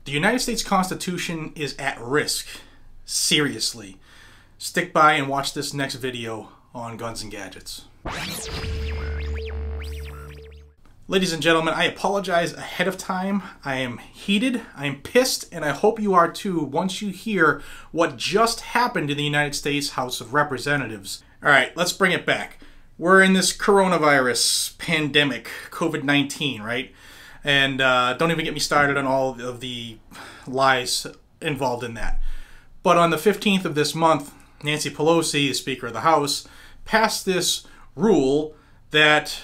The United States Constitution is at risk. Seriously. Stick by and watch this next video on guns and gadgets. Ladies and gentlemen, I apologize ahead of time. I am heated, I am pissed, and I hope you are too once you hear what just happened in the United States House of Representatives. Alright, let's bring it back. We're in this coronavirus pandemic, COVID-19, right? And don't even get me started on all of the lies involved in that. But on the 15th of this month, Nancy Pelosi, the Speaker of the House, passed this rule that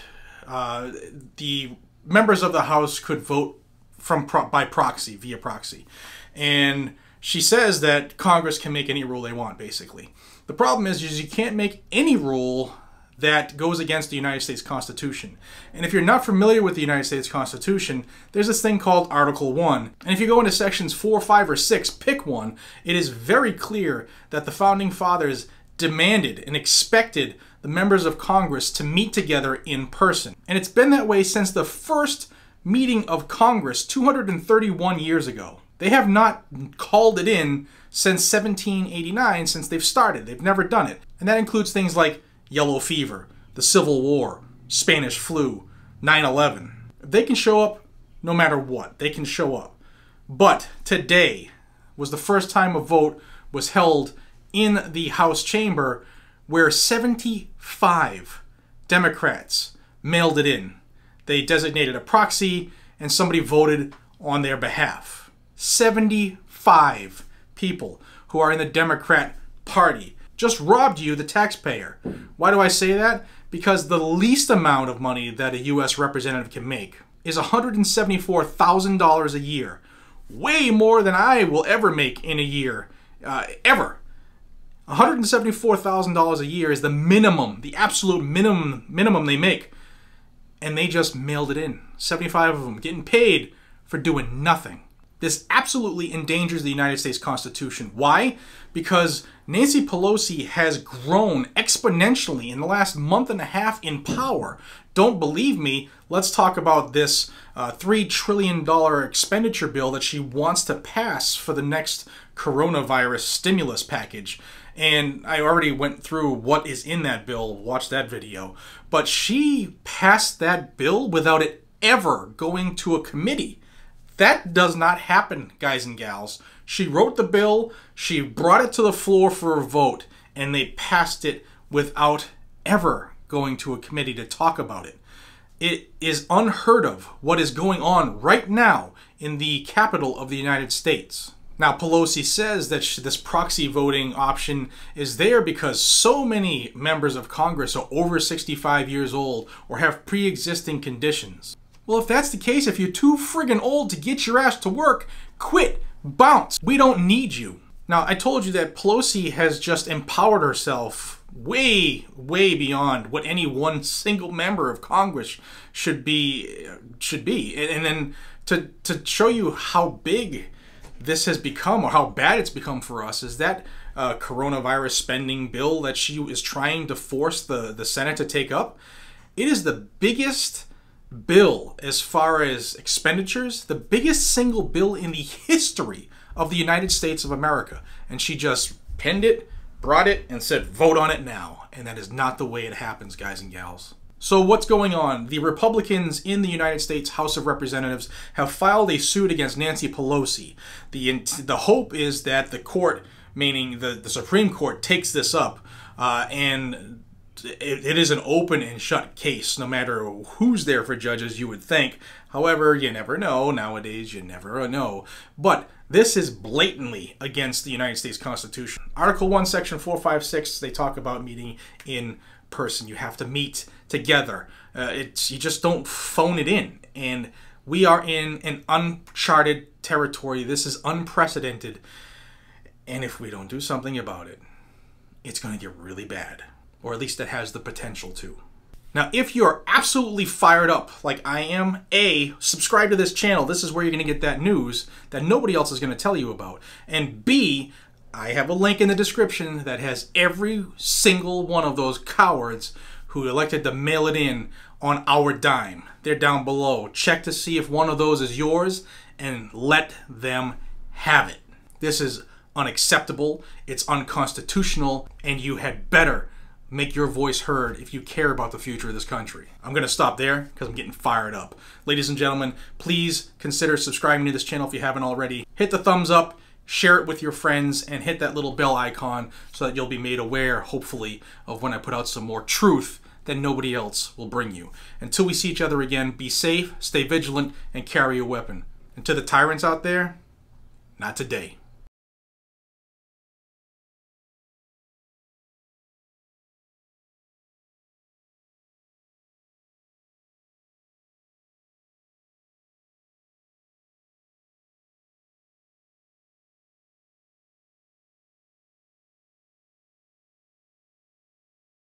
the members of the House could vote by proxy, via proxy. And she says that Congress can make any rule they want, basically. The problem is you can't make any rule that goes against the United States Constitution. And if you're not familiar with the United States Constitution, there's this thing called Article 1. And if you go into sections 4, 5, or 6, pick one, it is very clear that the Founding Fathers demanded and expected the members of Congress to meet together in person. And it's been that way since the first meeting of Congress 231 years ago. They have not called it in since 1789, since they've started. They've never done it. And that includes things like Yellow Fever, the Civil War, Spanish flu, 9/11. They can show up no matter what. They can show up. But today was the first time a vote was held in the House chamber where 75 Democrats mailed it in. They designated a proxy and somebody voted on their behalf. 75 people who are in the Democrat Party just robbed you, the taxpayer. Why do I say that? Because the least amount of money that a U.S. representative can make is $174,000 a year. Way more than I will ever make in a year, ever. $174,000 a year is the minimum, the absolute minimum they make. And they just mailed it in. 75 of them getting paid for doing nothing. This absolutely endangers the United States Constitution. Why? Because Nancy Pelosi has grown exponentially in the last month and a half in power. Don't believe me? Let's talk about this $3 trillion expenditure bill that she wants to pass for the next coronavirus stimulus package. And I already went through what is in that bill. Watch that video. But she passed that bill without it ever going to a committee. That does not happen, guys and gals. She wrote the bill, she brought it to the floor for a vote, and they passed it without ever going to a committee to talk about it. It is unheard of what is going on right now in the capital of the United States. Now, Pelosi says that this proxy voting option is there because so many members of Congress are over 65 years old or have pre-existing conditions. Well, if that's the case, if you're too friggin' old to get your ass to work, quit, bounce. We don't need you. Now, I told you that Pelosi has just empowered herself way, way beyond what any one single member of Congress should be. And then to show you how big this has become, or how bad it's become for us, is that coronavirus spending bill that she is trying to force the Senate to take up. It is the biggest bill as far as expenditures, the biggest single bill in the history of the United States of America. And she just penned it, brought it, and said, vote on it now. And that is not the way it happens, guys and gals. So what's going on? The Republicans in the United States House of Representatives have filed a suit against Nancy Pelosi. The hope is that the court, meaning the Supreme Court, takes this up and it is an open and shut case, no matter who's there for judges, you would think. However, you never know. Nowadays, you never know. But this is blatantly against the United States Constitution. Article 1, Section 456, they talk about meeting in person. You have to meet together. You just don't phone it in. And we are in an uncharted territory. This is unprecedented. And if we don't do something about it, it's going to get really bad. Or at least it has the potential to. Now, if you're absolutely fired up like I am, A, subscribe to this channel. This is where you're going to get that news that nobody else is going to tell you about. And B, I have a link in the description that has every single one of those cowards who elected to mail it in on our dime. They're down below. Check to see if one of those is yours and let them have it. This is unacceptable, it's unconstitutional, and you had better make your voice heard if you care about the future of this country. I'm going to stop there because I'm getting fired up. Ladies and gentlemen, please consider subscribing to this channel if you haven't already. Hit the thumbs up, share it with your friends, and hit that little bell icon so that you'll be made aware, hopefully, of when I put out some more truth that nobody else will bring you. Until we see each other again, be safe, stay vigilant, and carry a weapon. And to the tyrants out there, not today.